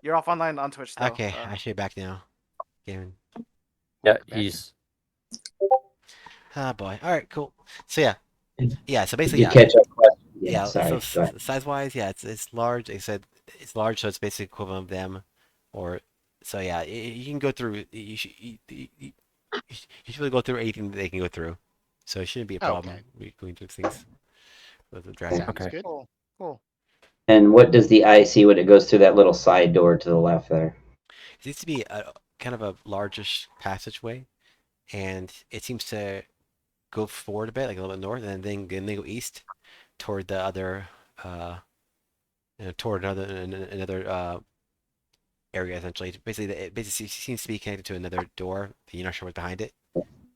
You're off online on Twitch though. Okay, I should be back now. Gaming. Yeah, Back. he's Ah, boy. All right, cool. So yeah, yeah. So Did basically, you yeah, catch up question? Yeah, yeah. So sorry. Go ahead. size wise, yeah, it's large. Like I said it's large, so it's basically equivalent of them. Or so yeah, you can go through. You should really go through anything that they can go through. So it shouldn't be a Okay. problem going through things with the dragon. Sounds okay. good. Cool. Cool. And what does the eye see when it goes through that little side door to the left there? It seems to be a kind of a largish passageway, and it seems to go forward a bit, like a little bit north, and then they go east toward the other, uh, toward another area essentially. Basically, it basically seems to be connected to another door. You're not sure what's behind it,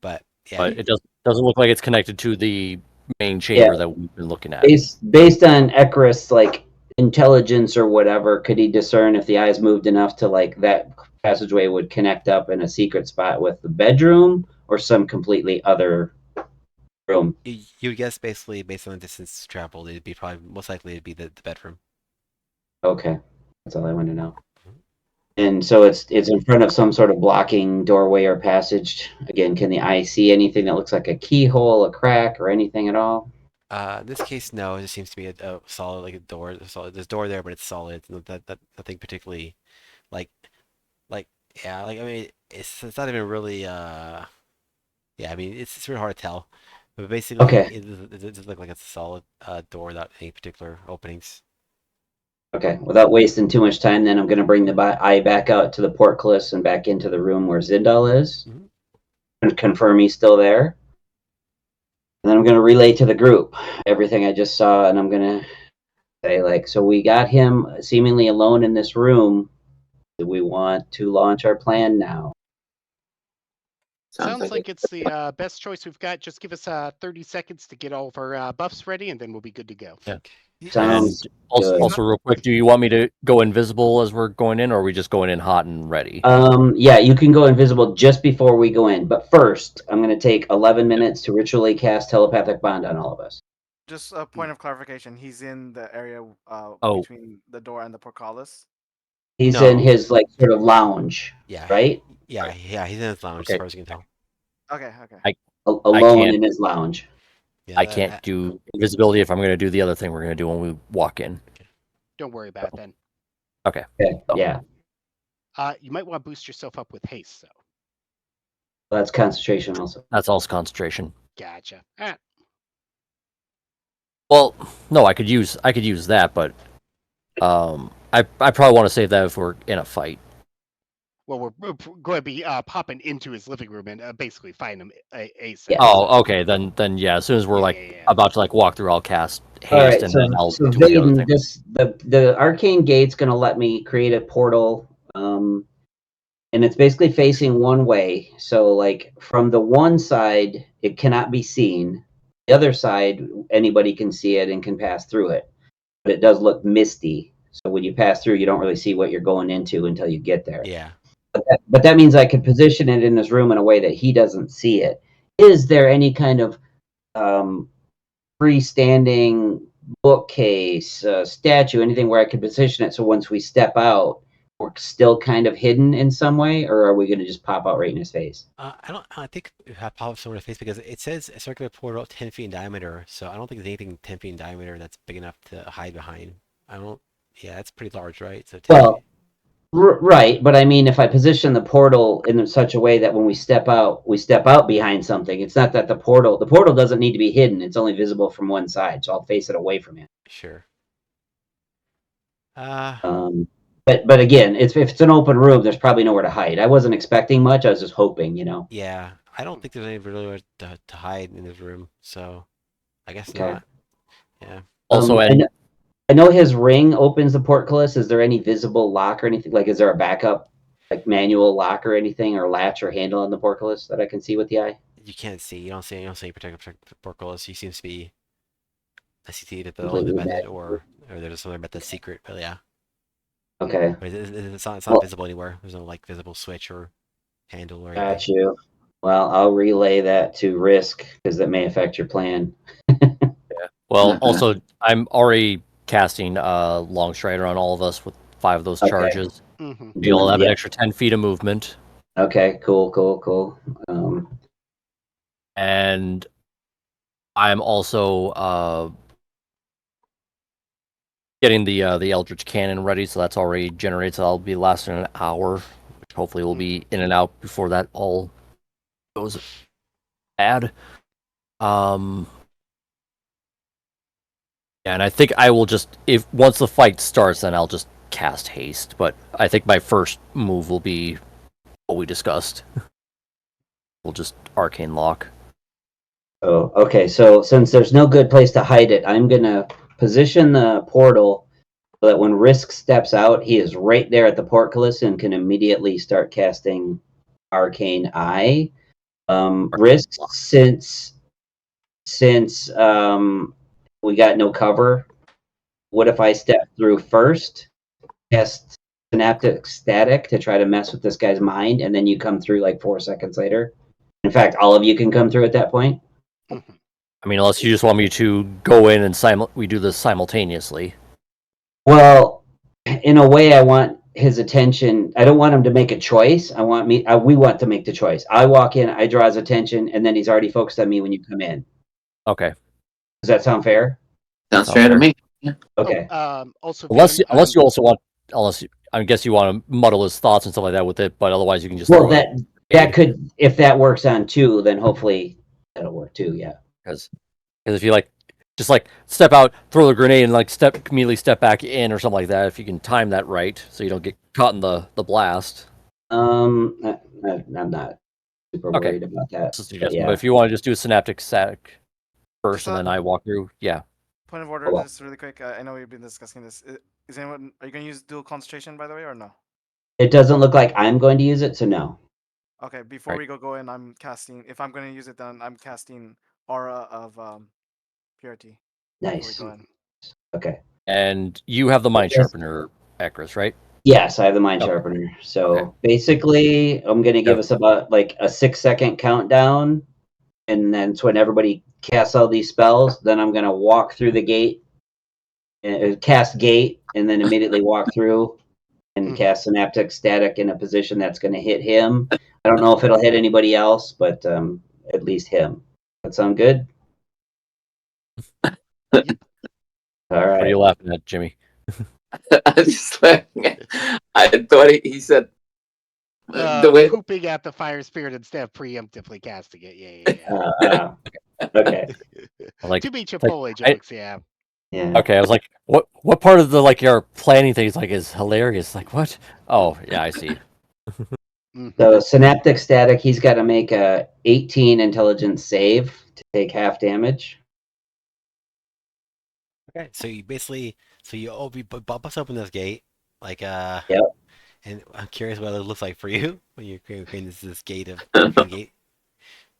but yeah, But it doesn't look like it's connected to the main Yeah, chamber that we've been looking at. based on Ekarith's like intelligence or whatever, could he discern if the eyes moved enough to like that passageway would connect up in a secret spot with the bedroom or some completely other room? you would guess basically based on the distance traveled, it'd be probably most likely it'd be the bedroom. Okay, that's all I want to know. And so it's in front of some sort of blocking doorway or passage. Again, can the eye see anything that looks like a keyhole, a crack, or anything at all? In this case, no. It just seems to be a solid, like a door. Solid. There's a door there, but it's solid. That nothing particularly, like, like yeah. Like I mean, it's not even really. Yeah. I mean, it's really hard to tell. But basically, Okay, it does look like it's a solid door without any particular openings. okay. Without wasting too much time, then I'm going to bring the eye back out to the portcullis and back into the room where Zindal is Mhm. and confirm he's still there. And then I'm going to relay to the group everything I just saw, and I'm going to say, like, so we got him seemingly alone in this room. Do we want to launch our plan now? Sounds like it's the best choice we've got. Just give us 30 seconds to get all of our buffs ready, and then we'll be good to go. Yeah. Okay. Sounds And also, good. also, real quick, do you want me to go invisible as we're going in, or are we just going in hot and ready? Yeah, you can go invisible just before we go in, but first, I'm going to take 11 minutes to ritually cast telepathic bond on all of us. Just a point of clarification. He's in the area Oh, between the door and the portcullis. He's in no. his like sort of lounge, Yeah. right? Yeah. Yeah. He's in his lounge, as Okay. far as you can tell. Okay. Okay. I Alone can't in his lounge. Yeah. I can't do invisibility if I'm going to do the other thing we're going to do when we walk in. Don't worry about it then. Okay. Okay, yeah, You might want to boost yourself up with haste, though. that's concentration also. That's also concentration. Gotcha. Well, no, I could use that, but I probably want to save that if we're in a fight. Well, we're going to be popping into his living room and basically find him ASAP. Yeah. Oh, okay, then yeah. As soon as we're Yeah. about to walk through, I'll cast haste, All right, and then I'll so do the other Vaden, thing. the arcane gate's going to let me create a portal, and it's basically facing one way. So, like from the one side, it cannot be seen. The other side, anybody can see it and can pass through it. But it does look misty. So when you pass through, you don't really see what you're going into until you get there. Yeah. But that means I could position it in this room in a way that he doesn't see it. Is there any kind of freestanding bookcase, statue, anything where I could position it so once we step out, we're still kind of hidden in some way, or are we going to just pop out right in his face? I don't. I think it had pop someone in the face because it says a circular portal 10 feet in diameter. So I don't think there's anything 10 feet in diameter that's big enough to hide behind. I don't. Yeah, that's pretty large, right? So 10 Well, feet. right, but I mean, if I position the portal in such a way that when we step out behind something. It's not that the portal doesn't need to be hidden. It's only visible from one side, so I'll face it away from him. Sure. Uh, But again, if it's an open room, there's probably nowhere to hide. I wasn't expecting much. I was just hoping, yeah. I don't think there's any really to hide in this room. So I guess Okay. not. Yeah. Also, I and know his ring opens the portcullis. Is there any visible lock or anything? Like, is there a backup, like manual lock or anything, or latch or handle on the portcullis that I can see with the eye? You can't see. You don't see. You don't see protective portcullis. He seems to be. I see the only Completely method, magic. or there's some other method secret. But yeah, Okay, but it's not well, visible anywhere. There's no like visible switch or handle or anything. got you. Well, I'll relay that to Risk because that may affect your plan. well, also, I'm already casting Long Strider on all of us with 5 of those Okay. charges. Hmm. You'll have an Yeah. extra 10 feet of movement, Okay. Cool. and I'm also getting the Eldritch Cannon ready, so that's already generated. So I'll be lasting an hour, which hopefully will be in and out before that all goes bad. Yeah, and I think I will just, if once the fight starts, then I'll just cast haste. But I think my first move will be what we discussed. We'll just arcane lock. Oh, okay. So since there's no good place to hide it, I'm gonna position the portal so that when Risk steps out, he is right there at the portcullis and can immediately start casting Arcane Eye. Risk, Lock. since we got no cover, what if I step through first, cast Synaptic Static to try to mess with this guy's mind, and then you come through like 4 seconds later? In fact, all of you can come through at that point. I mean, unless you just want me to go in and we do this simultaneously. Well, in a way, I want his attention. I don't want him to make a choice. We want to make the choice. I walk in, I draw his attention, and then he's already focused on me when you come in. Okay. Does that sound fair? Sounds Sounds fair to fair. me. Okay. Also, Unless Vin, unless you also want, I guess you want to muddle his thoughts and stuff like that with it, but otherwise you can just Well, throw it. that could, if that works on two, then hopefully that'll work too. Yeah. Because if you just step out, throw the grenade, and immediately step back in or something like that, if you can time that right, so you don't get caught in the blast. I'm not super Okay. worried about that. That's just a But suggestion. yeah. But if you want to just do a synaptic static first, Just, and then I walk through, yeah. Point of order, Hold on. just really quick. I know we've been discussing this. Is anyone? Are you going to use dual concentration, by the way, or no? It doesn't look like I'm going to use it, so no. Okay. Before Right. we go in, I'm casting. If I'm going to use it, then I'm casting Aura of Purity. Before we Nice. go in. Okay. And you have the mind Yes. sharpener, Akris, right? Yes, I have the mind Okay. sharpener. So Okay. basically, I'm going to give Yeah. us about like a 6 second countdown. And then it's when everybody casts all these spells. Then I'm going to walk through the gate, cast gate, and then immediately walk through and cast synaptic static in a position that's going to hit him. I don't know if it'll hit anybody else, but at least him. That sound good? All What are right. you laughing at, Jimmy? I was just laughing. I thought he said the way. pooping at the fire spirit instead of preemptively casting it. Yeah. Okay. Like, Too many like, Chipotle jokes, yeah. Yeah. okay, I was like, what part of the your planning thing is hilarious? Like, what? Oh, yeah, I see. Mhm. So synaptic static, he's got to make a 18 intelligence save to take half damage. Okay, so you basically, bust open this gate, like Yep. and I'm curious what it looks like for you when you're creating this gate of arcane gate.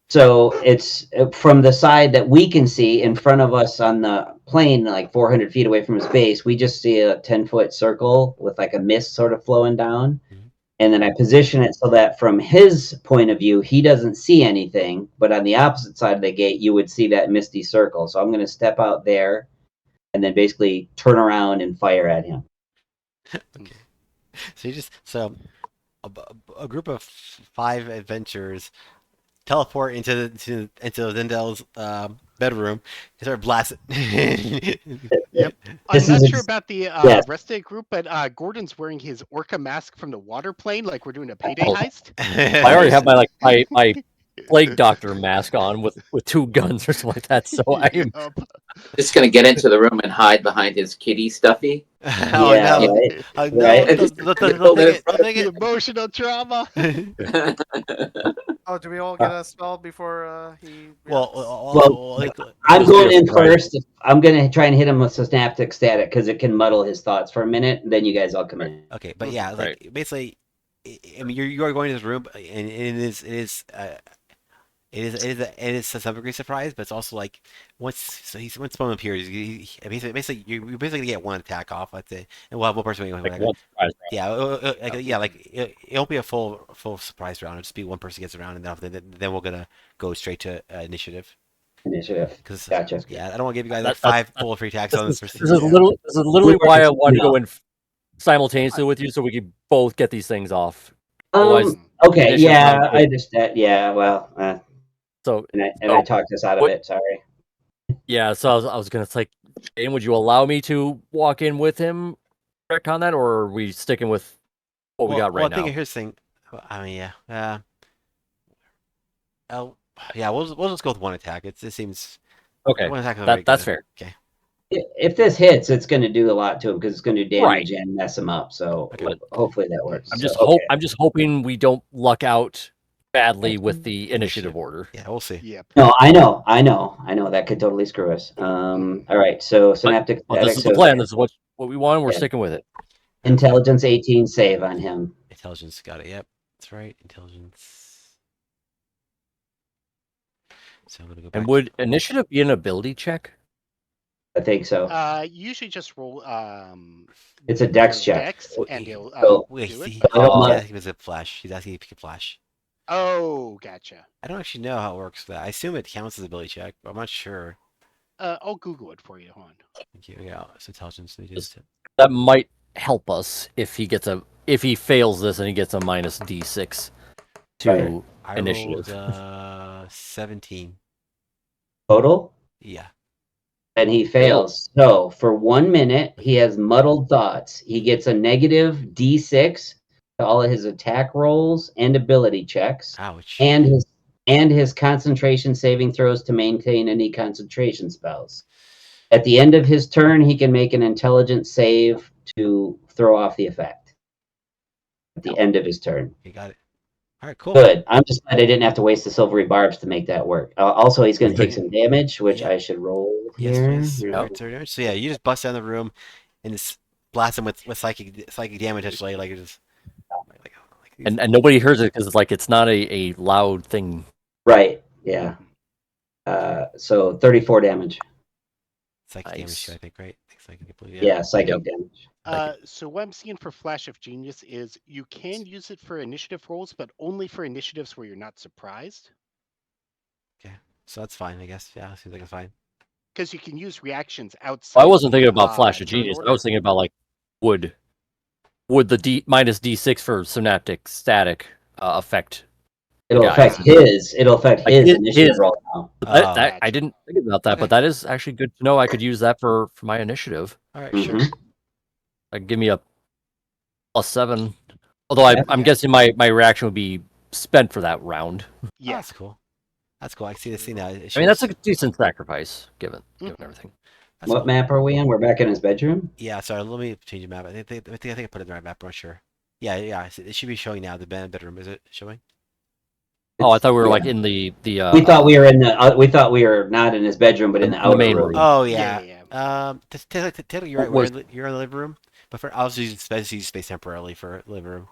So it's from the side that we can see in front of us on the plane, like 400 feet away from his base. We just see a 10-foot circle with like a mist sort of flowing down. Mhm. And then I position it so that from his point of view, he doesn't see anything. But on the opposite side of the gate, you would see that misty circle. So I'm going to step out there and then basically turn around and fire at him. Okay, so a group of 5 adventurers teleport into Zendel's bedroom and start blasting. Yep. This I'm not is sure about the yes. rest of the group, but Gordon's wearing his orca mask from the water plane, like we're doing a payday Oh. heist. I already have my plague doctor mask on with 2 guns or something like that. So I am Yup. Just gonna get into the room and hide behind his kitty stuffy. Oh Yeah, no! right. Oh no! Right. They'll take it! They'll take The it! emotional trauma. Oh, do we all get a spell before he Well, reacts? also, I'm Just be going a in surprise. first. I'm going to try and hit him with synaptic static because it can muddle his thoughts for a minute. Then you guys all come in. okay, but yeah, Right. like basically, I mean, you are going to this room, and it is to some degree surprise, but it's also like once Spawn appears, basically you basically get one attack off, let's say, and we'll have one person making Like one surprise round. yeah, it won't be a full surprise round. It'll just be one person gets around, and then we're gonna go straight to initiative. Initiative. Because Gotcha. yeah, I don't want to give you guys like That- 5 full free attacks on this This person. is literally why I wanted to No. go in simultaneously with you so we can both get these things off. Otherwise, Okay, initiative yeah, round I understand. Yeah, well, so I talked us out of what- it. Sorry. yeah, so I was gonna like, Jane, would you allow me to walk in with him, on that, or are we sticking with what we got right I think now? here's the thing. I mean, yeah. Oh, yeah. We'll just go with one attack. It seems Okay, one attack is very that's good. fair. Okay. If this hits, it's going to do a lot to him because it's going to do damage Right. and mess him up. So Okay. hopefully that works. I'm So, just okay. I'm just hoping we don't luck out badly with the initiative order. Yeah, we'll see. Yep. No, I know. That could totally screw us. All right. So synaptic. Well, this is the so plan. This is what we want. We're Yeah. sticking with it. Intelligence 18 save on him. Intelligence got it. Yep, that's right. Intelligence. So I'm gonna go back. And would initiative be an ability check? I think so. Usually just roll. It's a dex your check. Dex, and it'll So- Wait, do it. see, Oh. he's asking if it's a flash. He's asking if he can flash. Oh, gotcha. I don't actually know how it works for that. I assume it counts as ability check, but I'm not sure. I'll Google it for you. Hold on. Thank you. Yeah, it's intelligence. That might help us if he fails this and he gets a minus D6 to Right. I initiative. rolled 17. Total. Yeah. And he fails. So for 1 minute, he has muddled thoughts. He gets a negative D6 to all of his attack rolls and ability checks, Ouch. and his concentration saving throws to maintain any concentration spells. At the end of his turn, he can make an intelligence save to throw off the effect. At the end of his turn. You got it. All right, cool. Good. I'm just glad I didn't have to waste the silvery barbs to make that work. Also, he's going to take Yeah. some damage, which Yeah. I should roll Yes, here. please. Yeah. Alright, so yeah, you just bust down the room and just blast him with psychic damage. Actually, like just and nobody hears it because it's not a loud thing. Right. Yeah. So 34 damage. psychic Nice. damage too, I think, right? Psychic, Yeah, psychic damage. So what I'm seeing for Flash of Genius is you can use it for initiative rolls, but only for initiatives where you're not surprised. So that's fine, I guess. Yeah, seems like it's fine. Because you can use reactions outside. I wasn't thinking about Flash of turn Genius. order. I was thinking about would the minus D6 for synaptic static affect? It'll Guys. affect his. It'll affect Like his his- initiative his- roll now. I didn't think about that, but that is actually good to know. I could use that for my initiative. All right, sure. Mhm. Give me a +7. Although I'm guessing my reaction would be spent for that round. Oh, Yeah. that's cool. That's cool. I see the scene now. I mean, that's a decent sacrifice given everything. That's What cool. map are we on? We're back in his bedroom. Yeah, sorry. Let me change the map. I think I put it in the right map. I'm not sure. Yeah. It should be showing now. The bedroom, is it showing? Oh, I thought we were Yeah. in the. We thought we were in the. We thought we were not in his bedroom, but in the The outer main room. room. Oh Yeah, yeah. yeah, Technically, you're right. You're in the living room, but I'll just use space temporarily for living room.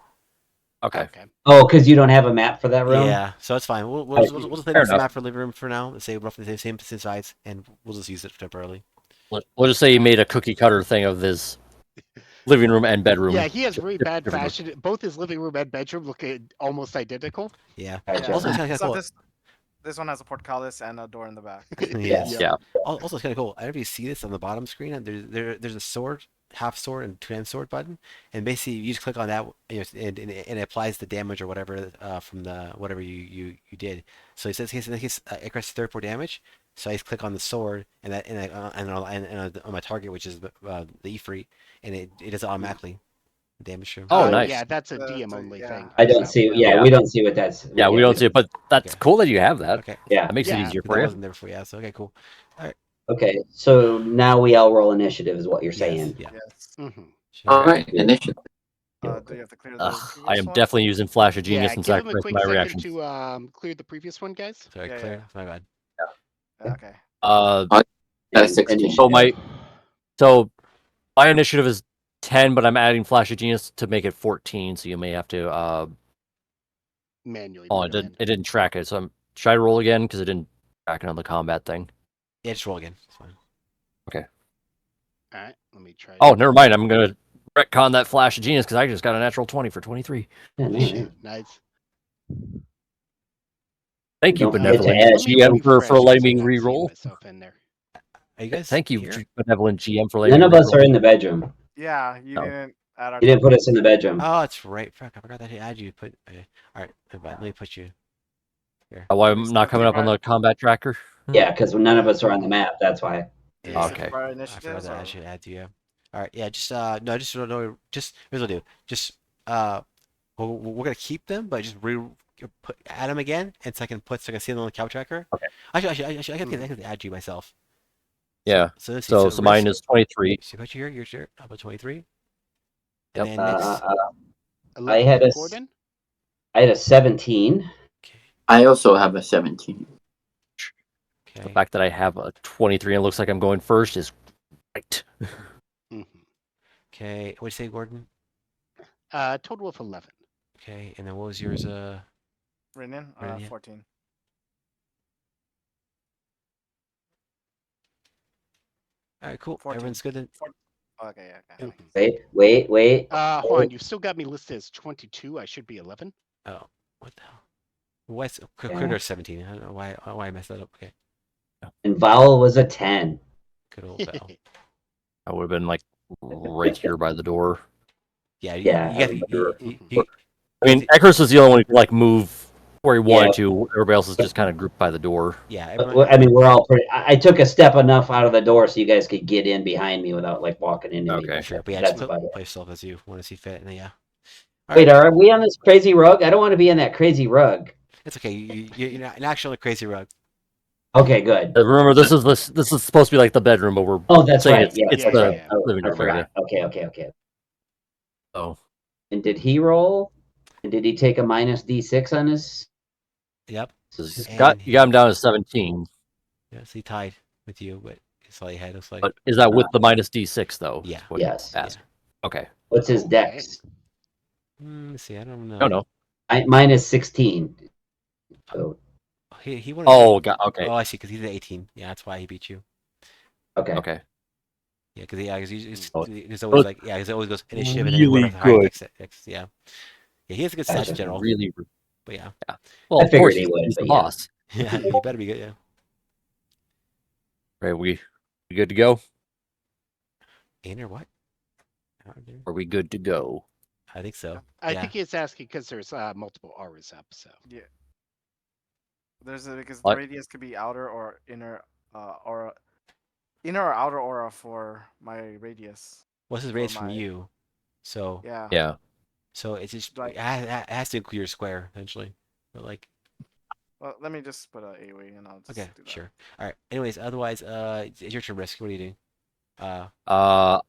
Okay. Oh, because you don't have a map for that room. Yeah, so it's fine. We'll just play Fair this enough. map for living room for now. Let's say roughly the same size, and we'll just use it temporarily. We'll just say he made a cookie cutter thing of this living room and bedroom. Yeah, he has really bad Different room. fashion. Both his living room and bedroom look almost identical. Yeah. Gotcha. Also, it's kind of So cool. this one has a portcullis and a door in the back. Yes. Yeah. Also, it's kind of cool. I don't know if you see this on the bottom screen. And there's a sword, half sword, and two-hand sword button, and basically you just click on that, and it applies the damage or whatever from the whatever you did. So it says in this case, Icarus 34 damage. So I just click on the sword and on my target, which is the Thievery, and it does it automatically. Damage room. Oh, nice. Yeah, that's a So, DM only yeah. thing. I don't see. Yeah, we don't see what that's. Yeah, we don't see it, but that's Okay. cool that you have that. Okay. Yeah. That makes it Yeah. easier That for you. wasn't there before. Yeah. So okay, cool. Okay, so now we all roll initiative, is what you're saying. Yeah. Yes. Mhm. All right, initiative. Do you have to clear the Ugh, previous I am one? definitely using Flash of Yeah, Genius and give him a sacrifice quick my second reactions. to clear the previous one, guys. Sorry, Yeah, clear. yeah. My bad. Okay. That's 16. So my initiative is 10, but I'm adding Flash of Genius to make it 14. So you may have to. Manually. Oh, put them it didn't track it. So should I roll again because it didn't track it on the combat thing? Yeah, just roll again. It's fine. in. All right, let me try. Oh, never mind. I'm gonna retcon that Flash of Genius because I just got a natural 20 for 23. Yeah, nice. Nice. Thank you, Don't forget to benevolent add- Let me GM, for refresh letting 'cause me I'm not seeing re-roll. myself in there. Are you guys? Thank you, here? benevolent GM, for letting None me of us re-roll. are in the bedroom. Yeah, you No. didn't. Add our You didn't put token. us in the bedroom. Oh, that's right. Fuck, I forgot that he added you. Put. Okay. All right. Let me put you here. Why We I'm still not have to coming give up on our, the combat tracker? Yeah, because none of us are on the map. That's why. is Yeah. it Okay. for our I forgot initiatives that I or? should add you. All right. Yeah. Just no. Just no. Just here's what I'll do. Just we're gonna keep them, but just add them again, and so I can see them on the cow tracker. Okay. I can add you myself. Yeah. So let's see. So So mine risk. is 23. So put you here. You're sure. How about 23? Yep. And then next. 11 had for a Gordon. I had a 17. Okay. I also have a 17. The Okay. fact that I have a 23 and it looks like I'm going first is right. Mhm. Okay. What'd you say, Gordon? Total of 11. Okay. And then what was yours? Renan? Brennan, yeah. 14. All right. Cool. 14. Everyone's good. Then. Okay, yeah, okay. Wait. Hold on, you've still got me listed as 22. I should be 11. Oh, what the hell? What's Yeah. Critter 17? I don't know why I messed that up. Okay. And Vowel was a 10. Good old Val. I would have been like right here by the door. Yeah. Yeah, You got I I mean, Eckers is the only one who could like move where he wanted Yeah. to. Everybody else is just kind of grouped by the door. Yeah. I mean, we're all pretty. I took a step enough out of the door so you guys could get in behind me without like walking into me. Okay. Sure. But yeah, That's just about it. play yourself as you want to see fit. And then, yeah. All Wait, right. are we on this crazy rug? I don't want to be on that crazy rug. It's okay. You're not actually on a crazy rug. Okay, good. Remember, this is supposed to be like the bedroom, but we're Oh, that's saying right. it's, Yeah, it's that's the right. Oh, living I room forgot. area. Okay. So And did he roll? And did he take a minus D6 on his? Yep. you And got him down to 17, Yeah, so he tied with you, but it's all he had. Looks like. but is that with the minus D6 though? Yeah. What Yes. ask. Okay. What's his Okay. dex? Let's see. I don't know. Oh no. Minus 16. So, He wanted. Oh, got okay. Oh, I see. Because he's at 18. Yeah, that's why he beat you. okay. Okay. Yeah, because it's Oh, always like because it always goes initiative and then whoever has the higher good. dex. Yeah. Yeah, he has a good stats Gotcha. in general. Really. But yeah. Well, I of course figured he would, he's the but yeah. boss. Yeah, you better be good. Yeah. Right, we good to go? In or what? Are we good to go? I think so. I Yeah. think he's asking because there's multiple auras up. So Yeah. There's because the What? radius could be outer or inner aura. Inner or outer aura for my radius. What's his For raise from my- you? So Yeah. Yeah. so it's just Like- it has to include your square eventually. But like Well, let me just put a AoE and I'll just okay, do that. sure. All right. Anyways, otherwise, it's your turn. Risk. What are you doing?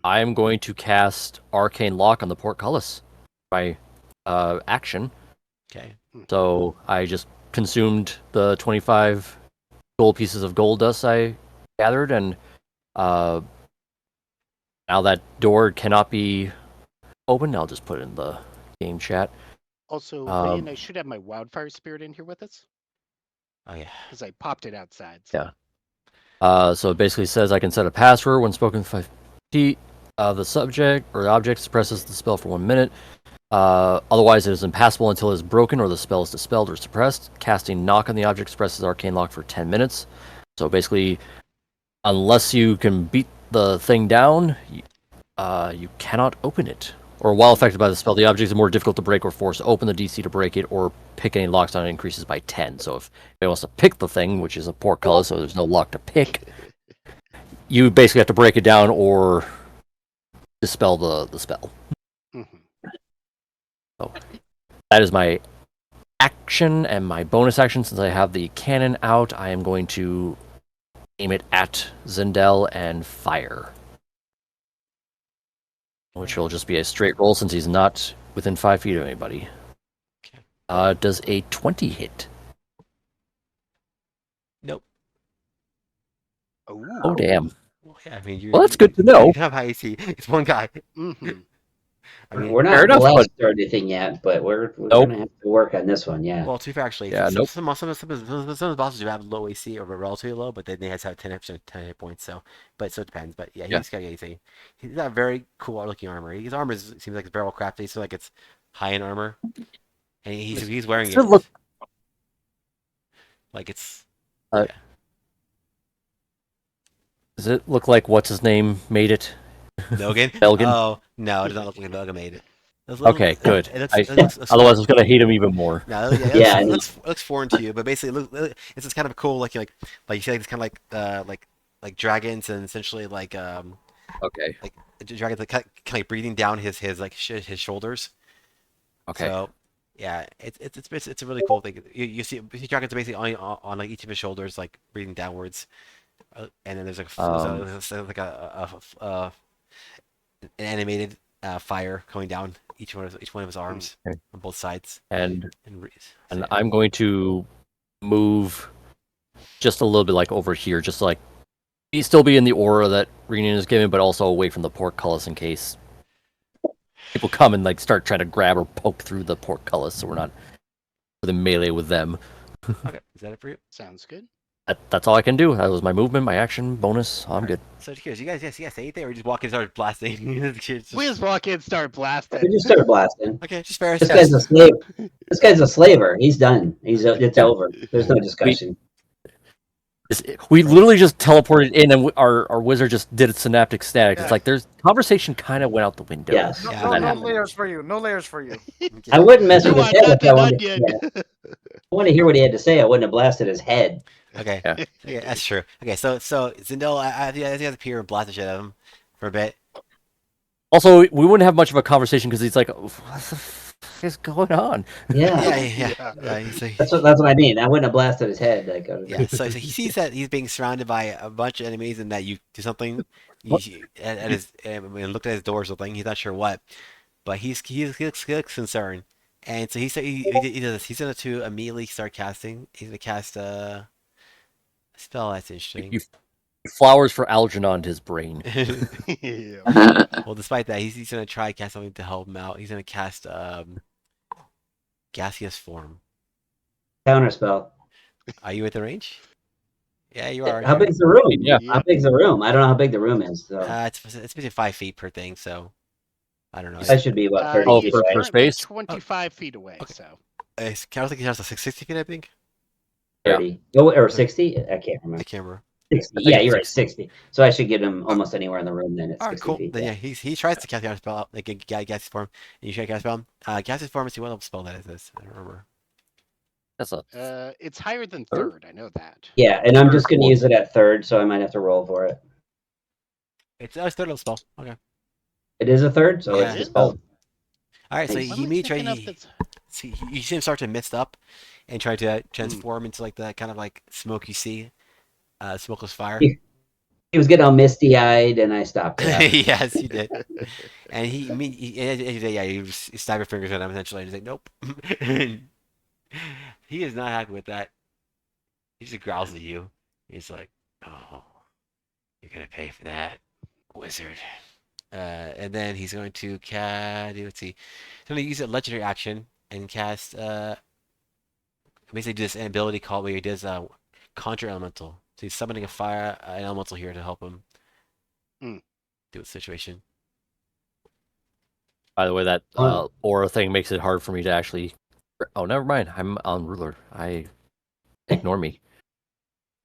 I'm going to cast Arcane Lock on the Portcullis by action. Okay. So I just consumed the 25 gold pieces of gold dust I gathered, and now that door cannot be opened. I'll just put it in the game chat. also, Um, Ryan, I should have my wildfire spirit in here with us Oh yeah. because I popped it outside. So. Yeah. So it basically says I can set a password when spoken 5 feet. The subject or the object suppresses the spell for 1 minute. Otherwise, it is impassable until it is broken or the spell is dispelled or suppressed. Casting Knock on the object suppresses Arcane Lock for 10 minutes. So basically, unless you can beat the thing down, you cannot open it. Or while affected by the spell, the object is more difficult to break or force to open the DC to break it or pick any locks on it increases by 10. So if it wants to pick the thing, which is a portcullis, so there's no lock to pick, you basically have to break it down or dispel the spell. Mhm. So that is my action, and my bonus action, since I have the cannon out, I am going to aim it at Zindel and fire. Which will just be a straight roll since he's not within 5 feet of anybody. Okay. Does a 20 hit? Nope. Oh, damn. Well, yeah, I mean, Well, that's good to know. You have high AC. It's one guy. Mhm. I mean, We're fair not enough, blessed or anything yet, but we're Nope. gonna have to work on this one. Yeah. well, to be fair, actually, Yeah, nope. some of the bosses do have low AC or relatively low, but then they have 10 hit points. So it depends. But yeah, he's got AC. He's got very cool looking armor. His armor seems like it's barrel crafted, so like it's high end armor, and he's wearing Does it it look- like it's. Does it look like what's his name made it? Nogan? Belgian? Oh no, it doesn't look like Nogan made it. Okay, good. It looks Otherwise, I foreign. was gonna hate him even more. No, yeah, Yeah, I know. it looks foreign to you, but basically, it's just kind of cool, like you see, like it's kind of like dragons and essentially Okay. like dragons like kind of like breathing down his like his shoulders. Okay. So yeah, it's a really cool thing. You see dragons basically on like each of his shoulders, like breathing downwards, and then there's like Um, like an animated fire coming down each one of his arms Okay. on both sides. and And and I'm going to move just a little bit like over here, just like still be in the aura that Renan is giving, but also away from the portcullis in case people come and like start trying to grab or poke through the portcullis, so we're not with a melee with them. okay, is that it for you? Sounds good. That's all I can do. That was my movement, my action bonus. I'm good. So just curious, you guys, yes, say anything, or you just walk in and start blasting? We just walk in, start blasting. We just started blasting. Okay, just fair. This guy's a slave. This guy's a slaver. He's done. It's over. There's no discussion. We literally just teleported in, and our wizard just did a synaptic static. Yeah. It's like there's conversation kind of went out the window. Yes. No, Yeah, no, that no happened. layers for you. No layers for you. I wouldn't mess You with his want head if I nothing wanted. onion. Yeah. I want to hear what he had to say. I wouldn't have blasted his head. Okay. Yeah. Yeah, that's true. Okay, so Zindel, I think he has to appear and blast the shit out of him for a bit. Also, we wouldn't have much of a conversation because he's like, "What the f is going on?" Yeah. Yeah. He's like, That's what I mean. I wouldn't have blasted his head. Like, yeah. So he sees that he's being surrounded by a bunch of enemies, and that you do something. At his and looked at his door or something. He's not sure what, but he looks concerned, and so he said he does this. He's going to immediately start casting. He's going to cast a spell that's interesting. You flowers for Algernon his brain. Yeah. Well, despite that, he's going to try to cast something to help him out. He's going to cast gaseous form. counterspell. Are you at the range? Yeah, you are. How big's the room? Yeah. How big's the room? I don't know how big the room is. So It's between 5 feet per thing, so I don't know. that should be what 30 Oh, feet, He's for right? currently space? 25 feet away, Okay. so. I don't think he has like 60 feet, I think. 30. Oh, or 60? I can't I remember. can't remember. 60. think Yeah, it's you're right. 60. So I should get him almost anywhere in the room then at All right, 60 cool. feet. Then Yeah. yeah, he tries to cast the spell out, like a gaseous form, and you try to cast spell. Gaseous form is what level spell that is this? I don't remember. That's a It's higher than Third? third. I know that. Yeah, and I'm Third just going to or use it at third, so I might have to roll for it. It's third level spell. Okay. It is a third, so Yeah. it's dispelled. All right, so Nice. he What am I immediately thinking of tries. that's- See, you see him start to mist up, and try to transform into like the kind of like smoke you see, smokeless fire. He was getting all misty eyed, and I stopped it. Yes, you did. And you stab your fingers at him essentially, and he's like, "Nope." He is not happy with that. He just growls at you. He's like, "Oh, you're gonna pay for that, wizard." And then he's going to cast. Let's see. He's going to use a legendary action and cast. Basically, do this ability called where he does conjure elemental. So he's summoning an elemental here to help him do the situation. By the way, that aura thing makes it hard for me to actually. Oh, never mind. I'm on ruler. Ignore me.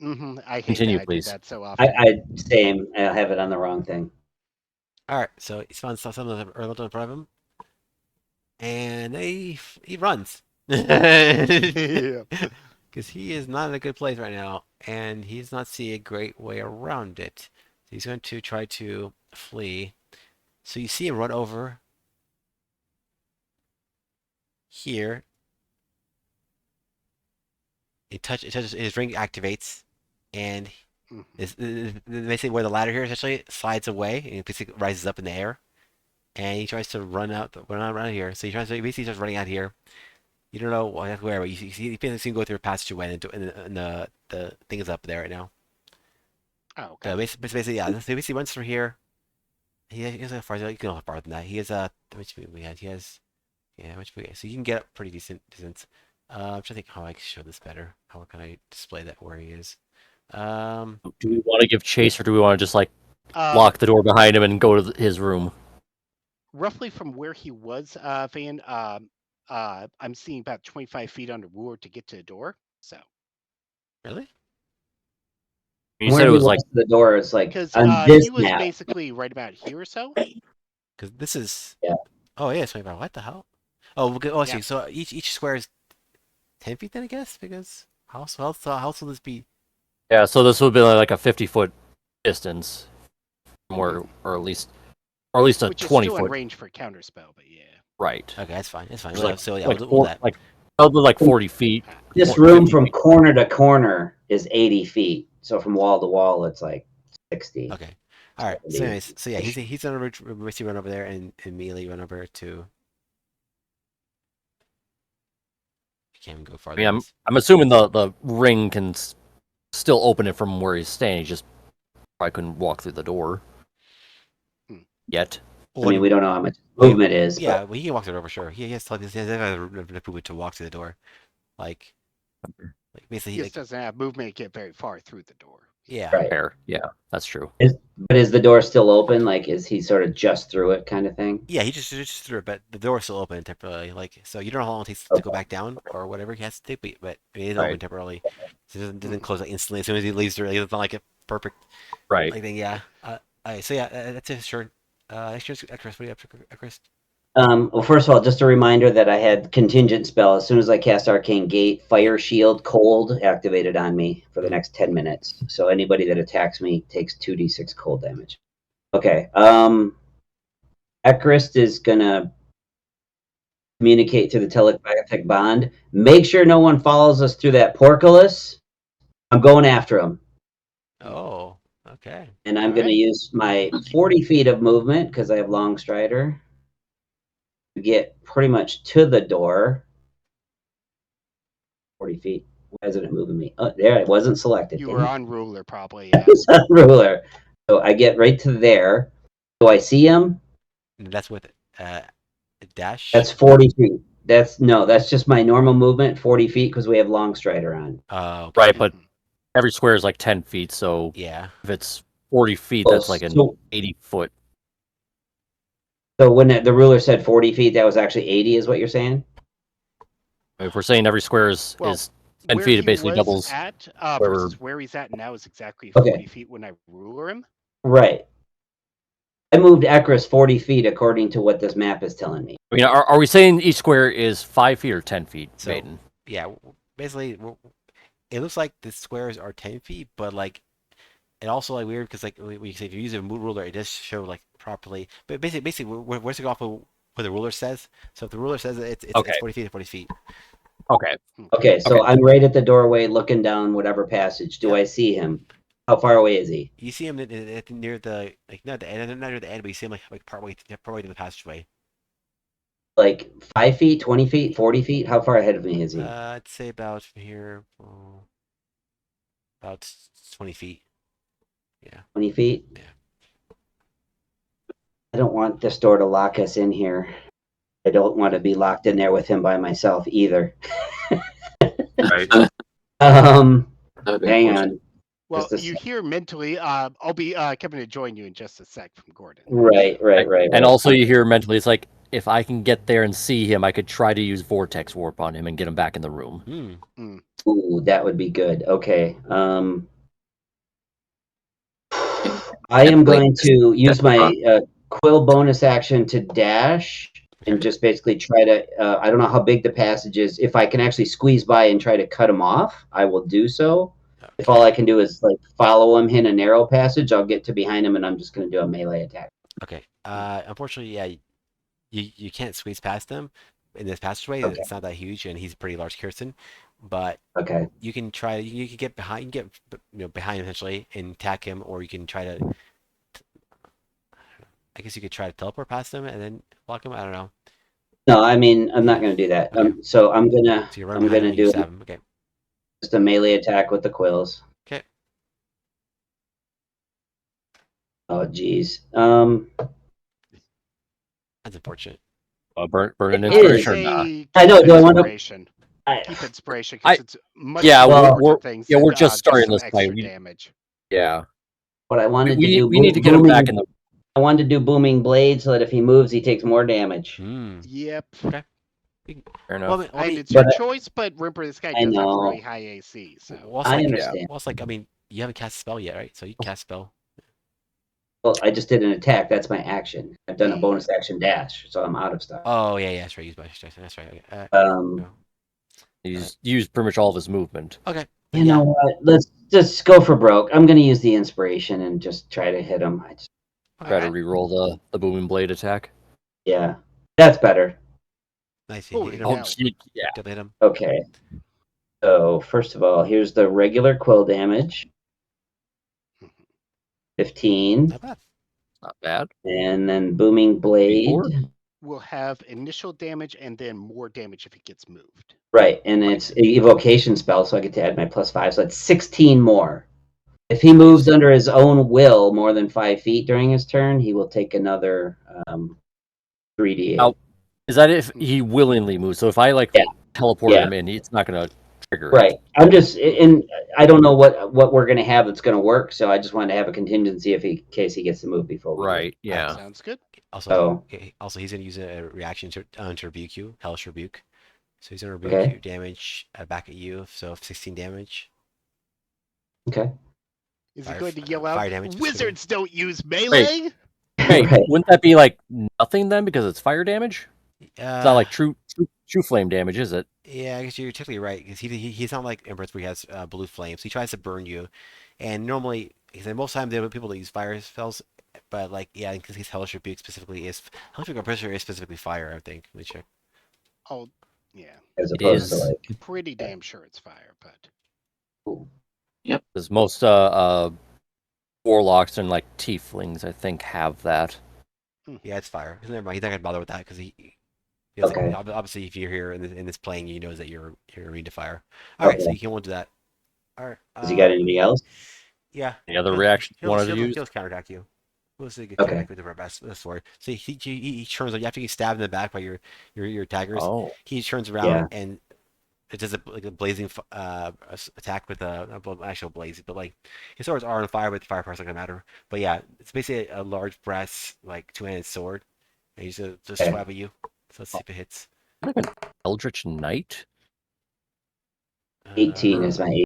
I hate Continue, that. I do please. that so often. Same. I have it on the wrong thing. All right, so he's found some of the elemental in front of him, and he runs. Yeah. Because he is not in a good place right now, and he's not seeing a great way around it. So he's going to try to flee. So you see him run over here. It touches his ring activates, and basically where the ladder here essentially slides away, and it basically rises up in the air. And he tries to run around here. So he basically starts running out here. You don't know where, but you see he go through a passageway, and the thing is up there right now. Oh, okay. So basically, yeah. So basically runs through here. He has how far. You can go farther than that. He has which we had. He has which we so you can get up pretty decent distance. I'm trying to think how I can show this better. How can I display that where he is? Do we want to give chase, or do we want to just like Um, lock the door behind him and go to his room? Roughly from where he was, Van, I'm seeing about 25 feet underwood to get to the door. So Really? You Where said it he was was like to the door is like Because on this he was map. basically right about here or so. Because this is. Yeah. Oh yeah, it's 25. What the hell? Oh, I see. Yeah. So each square is 10 feet then, I guess, because how else will this be? yeah. So this would be like a 50-foot distance from Mhm. where, or at least a Which is still in 20-foot. range for a counterspell, but yeah. Right. Okay, that's fine. That's fine. Which is Well, so yeah, like we'll do four, that. like probably like 40 feet. This 50 room from feet. corner to corner is 80 feet. So from wall to wall, it's like 60. Okay. All right. So 70. anyways, so yeah, he's gonna basically run over there and immediately run over to. Can't even go I farther. mean, than this. I'm assuming the ring can still open it from where he's standing. He just probably couldn't walk through the door Hmm. yet. I mean, we don't know how much movement is. Yeah, But well, he can walk through the door for sure. He has enough movement to walk through the door, like basically, He just doesn't have movement to get very far through the door. yeah. right. Fair. Yeah, that's true. But is the door still open? Like, is he sort of just through it kind of thing? Yeah, he just threw it, but the door's still open temporarily. Like, so you don't know how long it takes to go back down or whatever he has to take, but it is open Right. temporarily. So it doesn't close like instantly as soon as he leaves. It's not like a perfect Right. like thing. Yeah. Alright, so yeah, that's it. Sure. Chris, what do you have, Chris? Well, first of all, just a reminder that I had contingent spell. As soon as I cast Arcane Gate, Fire Shield Cold activated on me for the next 10 minutes. So anybody that attacks me takes 2d6 cold damage. Okay. Ekrist is gonna communicate through the telepathic bond. Make sure no one follows us through that portcullis. I'm going after him. Oh, okay. And I'm going to use my 40 feet of movement because I have long strider to get pretty much to the door. 40 feet. Why isn't it moving me? Oh, there, it wasn't selected. You Damn were it. on ruler, probably. Yeah. It's on ruler. So I get right to there. Do I see him? That's with dash. That's 40 feet. That's just my normal movement, 40 feet, because we have long strider on. Okay. Right, but every square is like 10 feet, so Yeah. if it's 40 feet, Oh, that's like an so- 80-foot. So when the ruler said 40 feet, that was actually 80, is what you're saying? If we're saying every square is Well, 10 where feet, he it basically was doubles. at wherever- versus where he's at now is exactly Okay. 40 feet when I ruler him. Right. I moved Ekrist 40 feet according to what this map is telling me. I mean, are we saying each square is 5 feet or 10 feet, So- Maiden? Yeah. Basically, it looks like the squares are 10 feet, but like it also like weird because like we say if you use a mood ruler, it does show like properly. But basically, we're to go off of what the ruler says. So if the ruler says it's Okay. 40 feet, it's 40 feet. Okay. Okay, so Okay. I'm right at the doorway looking down whatever passage. Do Yep. I see him? How far away is he? You see him near the like not the end, not near the end, but you see him like partway to the passageway. Like 5 feet, 20 feet, 40 feet? How far ahead of me is he? I'd say about from here, about 20 feet. Yeah. 20 feet? Yeah. I don't want this door to lock us in here. I don't want to be locked in there with him by myself either. Right. That would be Hang unfortunate. on. Well, Just a you sec. hear mentally. I'll be coming to join you in just a sec from Gordon. Right. And also you hear mentally, it's like, if I can get there and see him, I could try to use Vortex Warp on him and get him back in the room. Ooh, that would be good. Okay. I am going to use my quill bonus action to dash and just basically try to. I don't know how big the passage is. If I can actually squeeze by and try to cut him off, I will do so. Okay. If all I can do is like follow him in a narrow passage, I'll get to behind him and I'm just going to do a melee attack. Okay. Unfortunately, yeah, you can't squeeze past him in this passageway. Okay. It's not that huge, and he's a pretty large Kirsten. But Okay. you can try. You can get behind. You can get behind essentially and attack him, or you can try to. I guess you could try to teleport past him and then block him. I don't know. No, I mean I'm not going to do that. Okay. So I'm gonna So you run I'm behind gonna him and you do stab him. Okay. just a melee attack with the quills. Okay. Oh geez. That's unfortunate. Burn an It inspiration or is. not? I know, Keep do I wanna- inspiration. I, Keep inspiration because it's much yeah, more we're- to things. yeah, than, we're just starting some this extra fight. damage. Yeah. what I wanted We to do. need to get him booming- back in the. I wanted to do booming blade so that if he moves, he takes more damage. Yep. Fair Well, enough. And it's your But- choice, but remember this guy I does have know. really high AC. So well, it's I like, understand. well, it's like I mean, You haven't cast a spell yet, right? So you can cast spell. Well, I just did an attack. That's my action. I've done a Yeah. bonus action dash, so I'm out of stuff. Oh yeah, that's right. Use bonus action. That's right. Okay. Um, He's used pretty much all of his movement. Okay. You know what? Let's just go for broke. I'm going to use the inspiration and just try to hit him. Try to re-roll the booming blade attack. Yeah, that's better. Nice. Holy Hit him. Oh, cow. yeah. Definitely hit him. Okay. So first of all, here's the regular quill damage. 15. Not bad. Not bad. And then booming blade. D4? Will have initial damage and then more damage if it gets moved. Right, and it's an evocation spell, so I get to add my +5, so that's 16 more. If he moves under his own will more than 5 feet during his turn, he will take another 3d8. Now, is that if he willingly moves? So if I teleported him in, it's not going to trigger Right. it. I'm just I don't know what we're gonna have that's gonna work, so I just wanted to have a contingency in case he gets to move before we do. Right. Yeah. Sounds good. Also, he's gonna use a reaction to rebuke you, hellish rebuke. So he's gonna rebuke you damage back at you. So 16 damage. Okay. Is he going to yell out, "Wizards don't use melee"? Hey, wouldn't that be like nothing then because it's fire damage? It's not like true flame damage, is it? Yeah, I guess you're technically right because he's not like Empress where he has blue flames. He tries to burn you, and normally most times there are people that use fire spells, but because he's hellish rebuke specifically is hellish rebuke. I'm pretty sure is specifically fire. I think. Let me check. Oh, yeah. As opposed to pretty damn sure it's fire, but. Yep. Because most warlocks and tieflings, I think, have that. Yeah, it's fire. Never mind. He's not gonna bother with that because he Okay. obviously, if you're here in this playing, he knows that you're immune to fire. All right, so you won't do that. All right. Has he got anything else? Yeah. Any other reactions you wanted to use? He'll counterattack you. We'll see. Okay. Counterattack with the best sword. So he turns on you after you stab in the back by your daggers. Oh. He turns around and it does a blazing attack with actual blaze, but his swords are on fire, but the fire part's not gonna matter. But yeah, it's basically a large brass two-handed sword, and he's just swab at you. So let's see if it hits. Like an Eldritch Knight? 18 is my